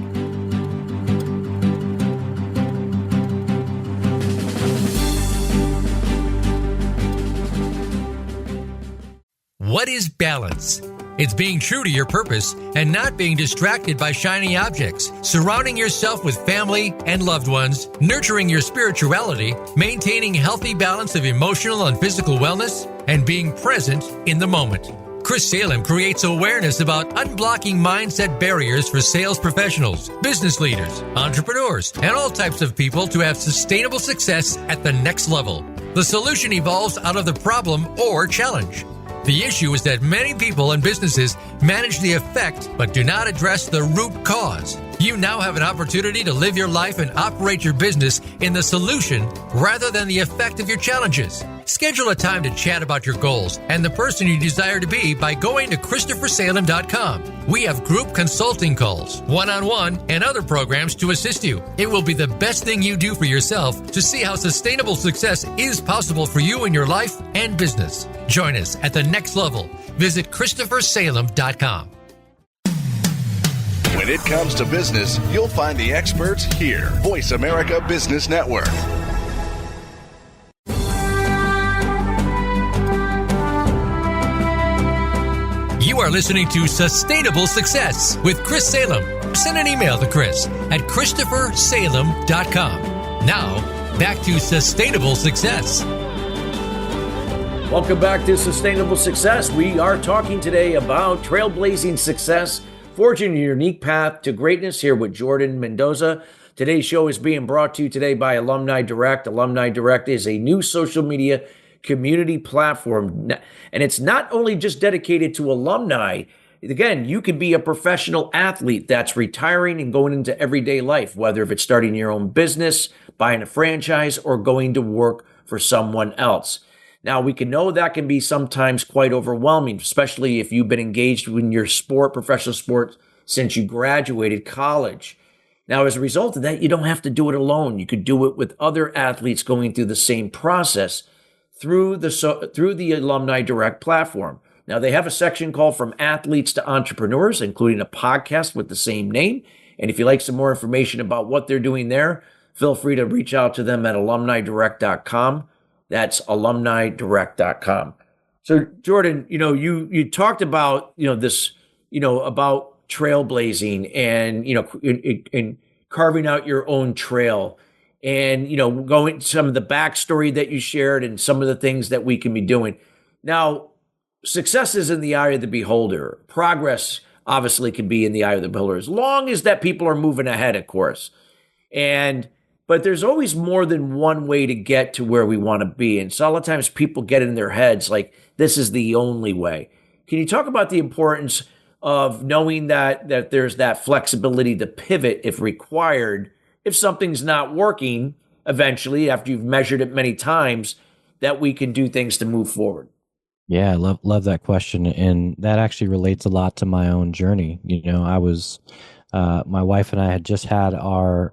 What is balance? It's being true to your purpose and not being distracted by shiny objects, surrounding yourself with family and loved ones, nurturing your spirituality, maintaining healthy balance of emotional and physical wellness, and being present in the moment. Chris Salem creates awareness about unblocking mindset barriers for sales professionals, business leaders, entrepreneurs, and all types of people to have sustainable success at the next level. The solution evolves out of the problem or challenge. The issue is that many people and businesses manage the effect but do not address the root cause. You now have an opportunity to live your life and operate your business in the solution rather than the effect of your challenges. Schedule a time to chat about your goals and the person you desire to be by going to ChristopherSalem.com. We have group consulting calls, one-on-one, and other programs to assist you. It will be the best thing you do for yourself to see how sustainable success is possible for you in your life and business. Join us at the next level. Visit ChristopherSalem.com. When it comes to business, you'll find the experts here. Voice America Business Network. You are listening to Sustainable Success with Chris Salem. Send an email to Chris at ChristopherSalem.com. Now, back to Sustainable Success. Welcome back to Sustainable Success. We are talking today about trailblazing success, forging your unique path to greatness here with Jordan Mendoza. Today's show is being brought to you today by Alumni Direct. Alumni Direct is a new social media community platform, and it's not only just dedicated to alumni. Again, you can be a professional athlete that's retiring and going into everyday life, whether if it's starting your own business, buying a franchise, or going to work for someone else. Now, we can know that can be sometimes quite overwhelming, especially if you've been engaged in your sport, professional sport, since you graduated college. Now, as a result of that, you don't have to do it alone. You could do it with other athletes going through the same process through the Alumni Direct platform. Now, they have a section called From Athletes to Entrepreneurs, including a podcast with the same name. And if you'd like some more information about what they're doing there, feel free to reach out to them at alumnidirect.com. That's alumnidirect.com. So, Jordan, you talked about, this, about trailblazing and, in carving out your own trail and, going some of the backstory that you shared and some of the things that we can be doing. Now, success is in the eye of the beholder. Progress obviously can be in the eye of the beholder, as long as that people are moving ahead, of course. But there's always more than one way to get to where we want to be. And so a lot of times people get in their heads like, this is the only way. Can you talk about the importance of knowing that there's that flexibility to pivot if required, if something's not working eventually after you've measured it many times, that we can do things to move forward? Yeah, I love that question. And that actually relates a lot to my own journey. I was... my wife and I had just had our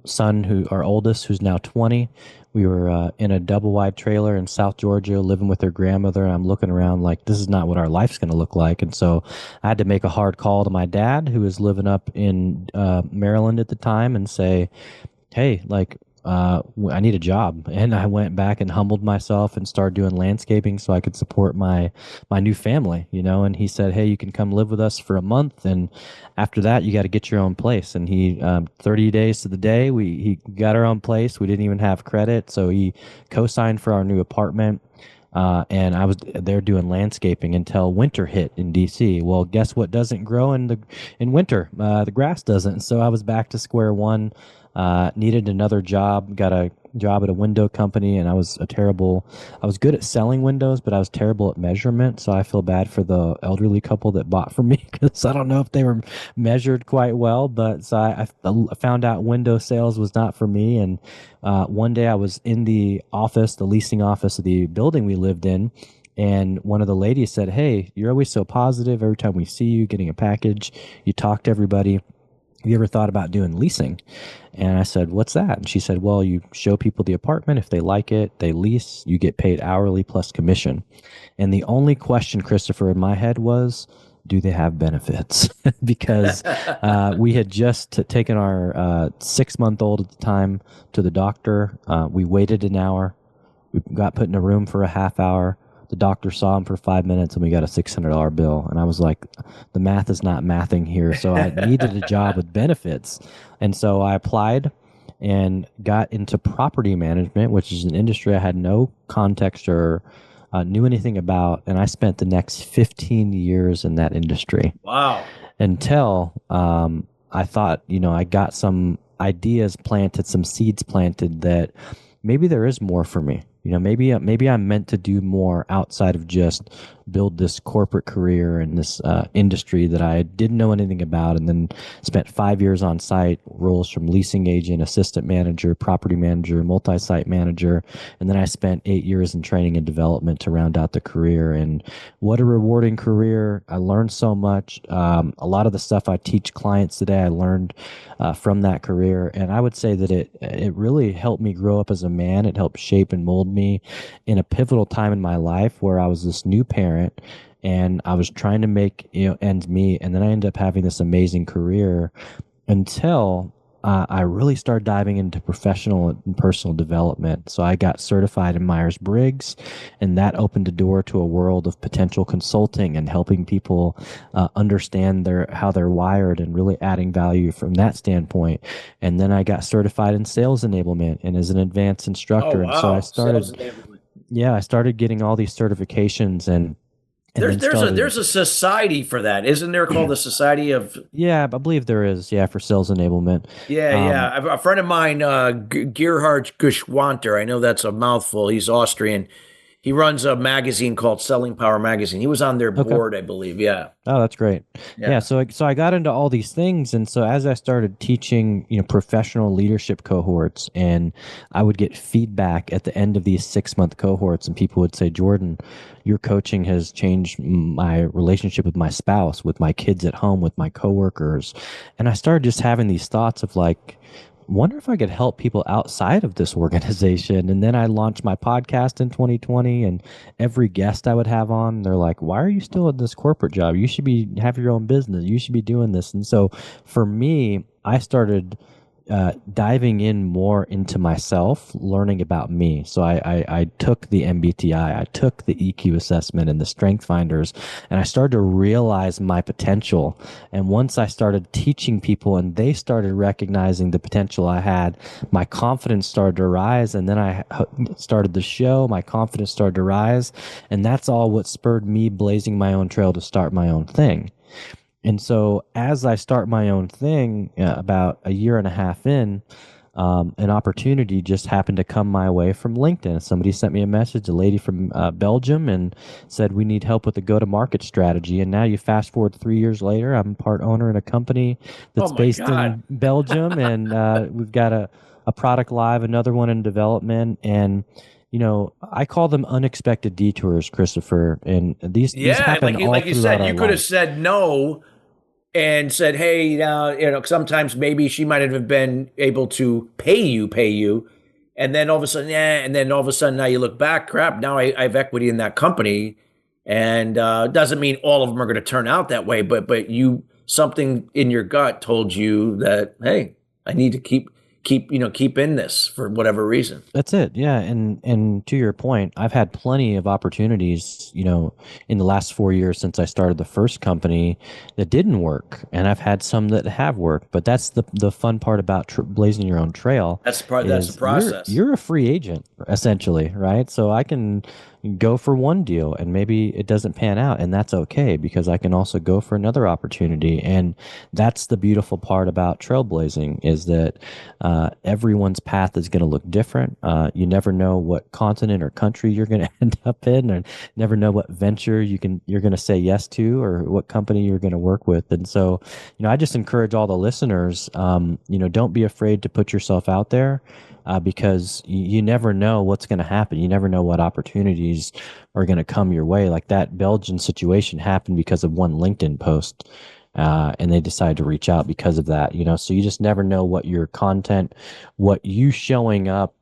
son, our oldest, who's now 20. We were in a double-wide trailer in South Georgia, living with her grandmother. And I'm looking around like, this is not what our life's going to look like. And so I had to make a hard call to my dad, who was living up in Maryland at the time, and say, hey, I need a job. And I went back and humbled myself and started doing landscaping so I could support my new family, and he said, hey, you can come live with us for a month. And after that, you got to get your own place. And he, 30 days to the day, he got our own place. We didn't even have credit. So he co-signed for our new apartment. And I was there doing landscaping until winter hit in DC. Well, guess what doesn't grow in winter? The grass doesn't. So I was back to square one. Needed another job, got a job at a window company, and I was good at selling windows, but I was terrible at measurement. So I feel bad for the elderly couple that bought from me, because I don't know if they were measured quite well. But so I found out window sales was not for me. And one day I was in the leasing office of the building we lived in, and one of the ladies said, "Hey, you're always so positive. Every time we see you getting a package, you talk to everybody. Have you ever thought about doing leasing?" And I said, "What's that?" And she said, "Well, you show people the apartment. If they like it, they lease. You get paid hourly plus commission." And the only question, Christopher, in my head was, do they have benefits? Because we had just taken our 6-month-old at the time to the doctor. We waited an hour. We got put in a room for a half hour. The doctor saw him for 5 minutes, and we got a $600 bill. And I was like, the math is not mathing here. So I needed a job with benefits. And so I applied and got into property management, which is an industry I had no context or knew anything about. And I spent the next 15 years in that industry. Wow. Until I thought, I got some ideas planted, some seeds planted that maybe there is more for me. Maybe I'm meant to do more outside of just build this corporate career in this industry that I didn't know anything about, and then spent 5 years on site, roles from leasing agent, assistant manager, property manager, multi-site manager, and then I spent 8 years in training and development to round out the career. And what a rewarding career. I learned so much. A lot of the stuff I teach clients today, I learned from that career. And I would say that it really helped me grow up as a man. It helped shape and mold me in a pivotal time in my life where I was this new parent and I was trying to make ends meet, and then I ended up having this amazing career until I really started diving into professional and personal development. So I got certified in Myers-Briggs, and that opened the door to a world of potential consulting and helping people understand how they're wired and really adding value from that standpoint. And then I got certified in sales enablement and as an advanced instructor. Oh, wow. And so I started, Sales enablement. I started getting all these certifications and there's a society for that, isn't there, called the Society of? Yeah, I believe there is. Yeah, for sales enablement. Yeah. A friend of mine, Gerhard Geschwanter. I know that's a mouthful. He's Austrian. He runs a magazine called Selling Power Magazine. He was on their board, I believe. Yeah. Oh, that's great. Yeah. So I got into all these things, and so as I started teaching, professional leadership cohorts, and I would get feedback at the end of these 6-month cohorts, and people would say, "Jordan, your coaching has changed my relationship with my spouse, with my kids at home, with my coworkers," and I started just having these thoughts of like, wonder if I could help people outside of this organization. And then I launched my podcast in 2020, and every guest I would have on, they're like, "Why are you still in this corporate job? You should have your own business. You should be doing this." And so for me, I started diving in more into myself, learning about me. So I took the MBTI, I took the EQ assessment and the Strength Finders, and I started to realize my potential. And once I started teaching people and they started recognizing the potential I had, my confidence started to rise. And then I started the show, my confidence started to rise. And that's all what spurred me blazing my own trail to start my own thing. And so as I start my own thing, about a year and a half in, an opportunity just happened to come my way from LinkedIn. Somebody sent me a message, a lady from Belgium, and said, "We need help with the go-to-market strategy." And now you fast forward 3 years later, I'm part owner in a company that's based in Belgium, and we've got a product live, another one in development, and I call them unexpected detours, Christopher. And these happen all like you throughout said, our you could have life. said no and said, "Hey, sometimes maybe she might have been able to pay you, and then all of a sudden, now you look back, crap. Now I have equity in that company, and doesn't mean all of them are going to turn out that way, but something in your gut told you that, hey, I need to keep in this for whatever reason." That's it. Yeah. And to your point, I've had plenty of opportunities, in the last 4 years since I started the first company that didn't work. And I've had some that have worked, but that's the fun part about blazing your own trail. That's the process. You're a free agent, essentially, right? So I can go for one deal and maybe it doesn't pan out, and that's okay, because I can also go for another opportunity. And that's the beautiful part about trailblazing, is that everyone's path is going to look different. You never know what continent or country you're going to end up in, or never know what venture you're going to say yes to, or what company you're going to work with. And so, I just encourage all the listeners, don't be afraid to put yourself out there, because you never know what's going to happen. You never know what opportunities are going to come your way. Like that Belgian situation happened because of one LinkedIn post, and they decided to reach out because of that. So you just never know what your content, what you showing up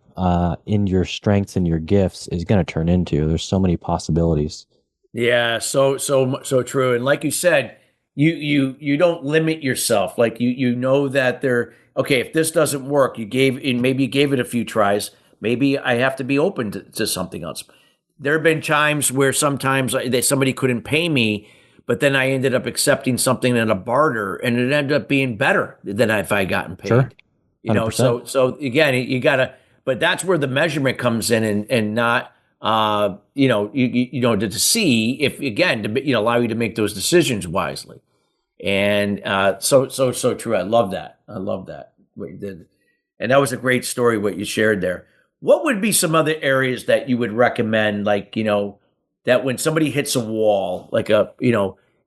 in your strengths and your gifts is going to turn into. There's so many possibilities. Yeah, so true. And like you said, you don't limit yourself. Like you know that okay, if this doesn't work, maybe you gave it a few tries. Maybe I have to be open to something else. There have been times where sometimes somebody couldn't pay me, but then I ended up accepting something in a barter, and it ended up being better than if I gotten paid. Sure. 100%. So again, you gotta, but that's where the measurement comes in, and not to see if, again, to allow you to make those decisions wisely. And so true. I love that. What you did, and that was a great story what you shared there. What would be some other areas that you would recommend, like that when somebody hits a wall, like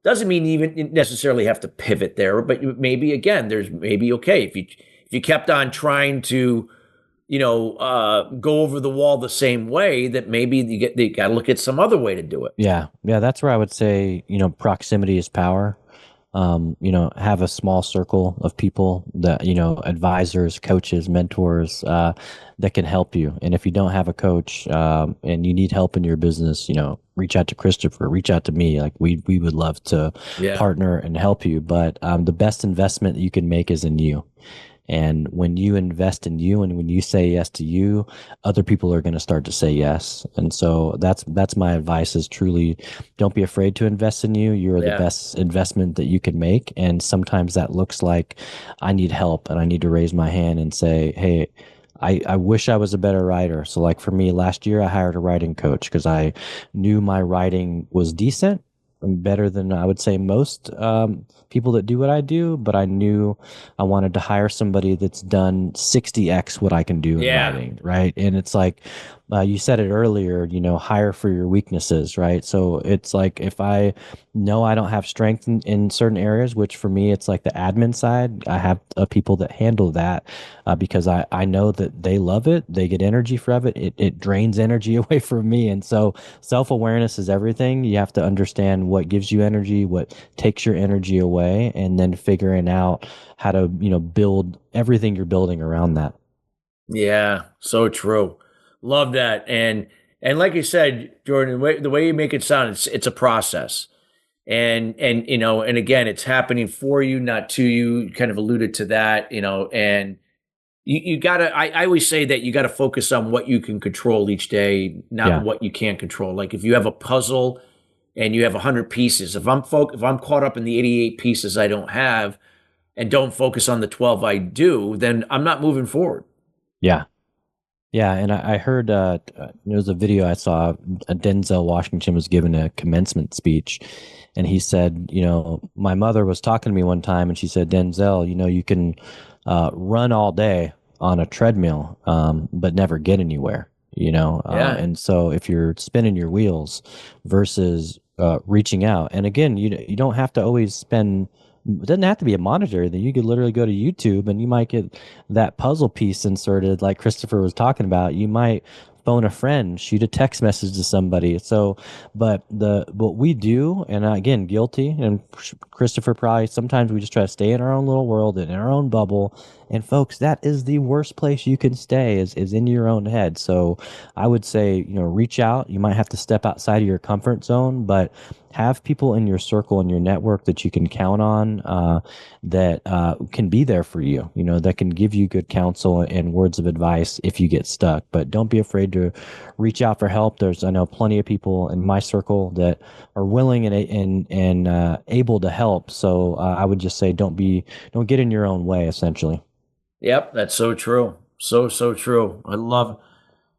doesn't mean you even necessarily have to pivot there, but maybe again, there's maybe okay if you kept on trying to go over the wall the same way, that maybe they got to look at some other way to do it. Yeah. That's where I would say, proximity is power. Have a small circle of people that, advisors, coaches, mentors, that can help you. And if you don't have a coach, and you need help in your business, reach out to Christopher, reach out to me. Like we would love to partner and help you. But, the best investment that you can make is in you. And when you invest in you and when you say yes to you, other people are going to start to say yes. And so that's my advice, is truly don't be afraid to invest in you. You're the best investment that you can make. And sometimes that looks like I need help and I need to raise my hand and say, hey, I wish I was a better writer. So like for me, last year I hired a writing coach because I knew my writing was decent, better than I would say most people that do what I do, but I knew I wanted to hire somebody that's done 60x what I can do in writing, right? And it's like, you said it earlier, hire for your weaknesses, right? So it's like, if I know I don't have strength in certain areas, which for me, it's like the admin side, I have people that handle that, because I know that they love it. They get energy from it. It drains energy away from me. And so self-awareness is everything. You have to understand what gives you energy, what takes your energy away, and then figuring out how to, build everything you're building around that. Yeah, so true. Love that. And like you said, Jordan, the way you make it sound, it's a process. And again, it's happening for you, not to you. You kind of alluded to that, and you gotta, I always say that you gotta focus on what you can control each day, not what you can't control. Like if you have a puzzle and you have 100 pieces, if I'm caught up in the 88 pieces I don't have and don't focus on the 12 I do, then I'm not moving forward. Yeah. Yeah, and I heard there was a video I saw. Denzel Washington was giving a commencement speech, and he said, my mother was talking to me one time, and she said, Denzel, you can run all day on a treadmill, but never get anywhere. And so if you're spinning your wheels versus reaching out, and again, you don't have to always spend. It doesn't have to be a monetary thing. You could literally go to YouTube and you might get that puzzle piece inserted, like Christopher was talking about. You might phone a friend, shoot a text message to somebody. So, but what we do, and again, guilty, and Christopher probably, sometimes we just try to stay in our own little world and in our own bubble. And folks, that is the worst place you can stay, is in your own head. So I would say, reach out. You might have to step outside of your comfort zone, but have people in your circle and your network that you can count on, that can be there for you, that can give you good counsel and words of advice if you get stuck. But don't be afraid to reach out for help. I know plenty of people in my circle that are willing and able to help. So I would just say don't get in your own way, essentially. Yep, that's so true. So true. I love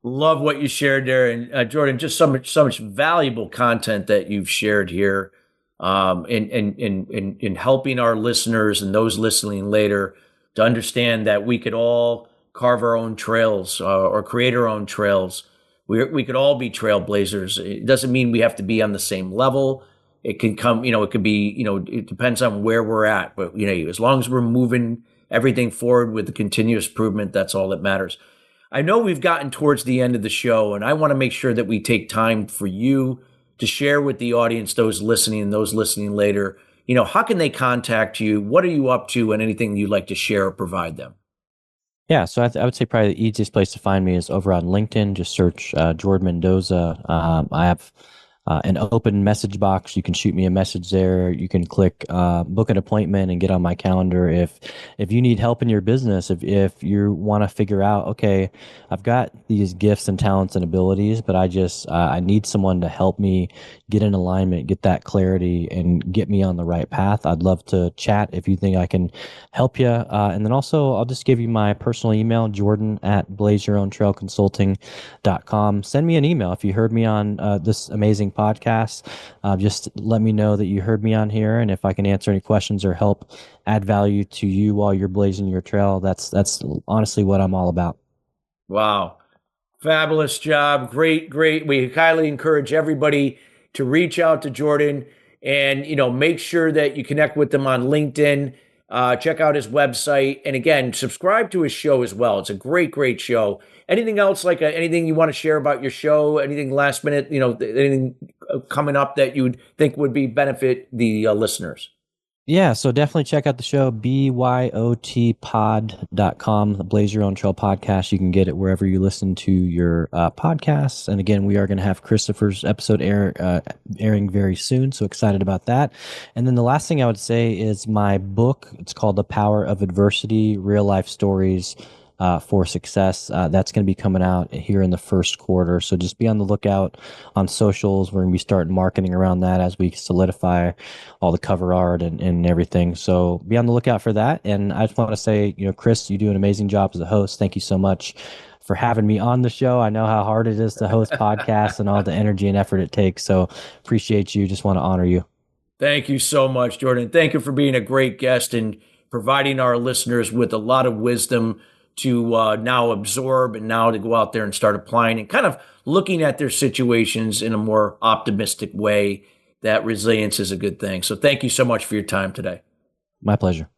Love what you shared there. And Jordan, just so much valuable content that you've shared here in helping our listeners and those listening later to understand that we could all carve our own trails or create our own trails. We could all be trailblazers. It doesn't mean we have to be on the same level. It can come, it could be, it depends on where we're at. But, as long as we're moving everything forward with the continuous improvement, that's all that matters. I know we've gotten towards the end of the show, and I want to make sure that we take time for you to share with the audience, those listening and those listening later, how can they contact you? What are you up to, and anything you'd like to share or provide them? Yeah, so I would say probably the easiest place to find me is over on LinkedIn. Just search Jordan Mendoza. I have an open message box. You can shoot me a message there. You can click book an appointment and get on my calendar. If you need help in your business, if you want to figure out, okay, I've got these gifts and talents and abilities, but I need someone to help me get in alignment, get that clarity, and get me on the right path. I'd love to chat if you think I can help you. And then also, I'll just give you my personal email, jordan@blazeyourowntrailconsulting.com. Send me an email if you heard me on this amazing podcast. Just let me know that you heard me on here, and if I can answer any questions or help add value to you while you're blazing your trail, that's honestly what I'm all about. Wow. Fabulous job. Great. We highly encourage everybody to reach out to Jordan and, make sure that you connect with him on LinkedIn. Check out his website. And again, subscribe to his show as well. It's a great show. Anything else, anything you want to share about your show? Anything last minute, anything coming up that you would think would be benefit the listeners? Yeah, so definitely check out the show, byotpod.com, the Blaze Your Own Trail podcast. You can get it wherever you listen to your podcasts. And again, we are going to have Christopher's episode airing very soon, so excited about that. And then the last thing I would say is my book. It's called The Power of Adversity, Real Life Stories for Success. That's going to be coming out here in the first quarter. So just be on the lookout on socials. We're going to be starting marketing around that as we solidify all the cover art and everything. So be on the lookout for that. And I just want to say, Chris, you do an amazing job as a host. Thank you so much for having me on the show. I know how hard it is to host podcasts and all the energy and effort it takes. So appreciate you. Just want to honor you. Thank you so much, Jordan. Thank you for being a great guest and providing our listeners with a lot of wisdom to now absorb and now to go out there and start applying and kind of looking at their situations in a more optimistic way. That resilience is a good thing. So thank you so much for your time today. My pleasure.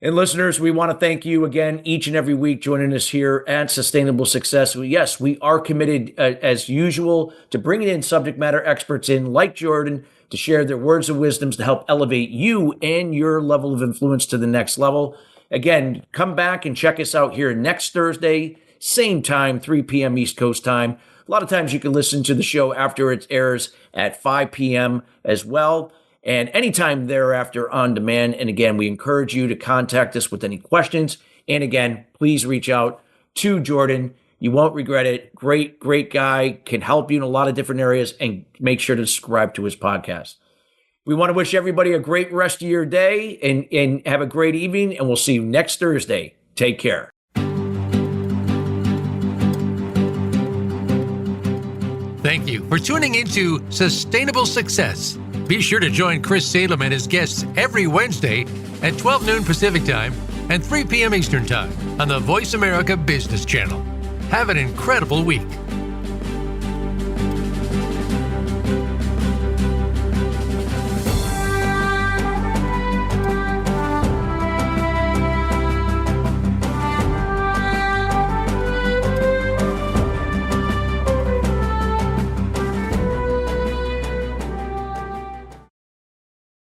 And listeners, we want to thank you again each and every week joining us here at Sustainable Success. Yes, we are committed as usual to bringing in subject matter experts in like Jordan to share their words of wisdoms to help elevate you and your level of influence to the next level. Again, come back and check us out here next Thursday, same time, 3 p.m. East Coast time. A lot of times you can listen to the show after it airs at 5 p.m. as well, and anytime thereafter on demand. And again, we encourage you to contact us with any questions. And again, please reach out to Jordan. You won't regret it. Great guy, can help you in a lot of different areas, and make sure to subscribe to his podcast. We want to wish everybody a great rest of your day and have a great evening, and we'll see you next Thursday. Take care. Thank you for tuning into Sustainable Success. Be sure to join Chris Salem and his guests every Wednesday at 12 noon Pacific Time and 3 p.m. Eastern Time on the Voice America Business Channel. Have an incredible week.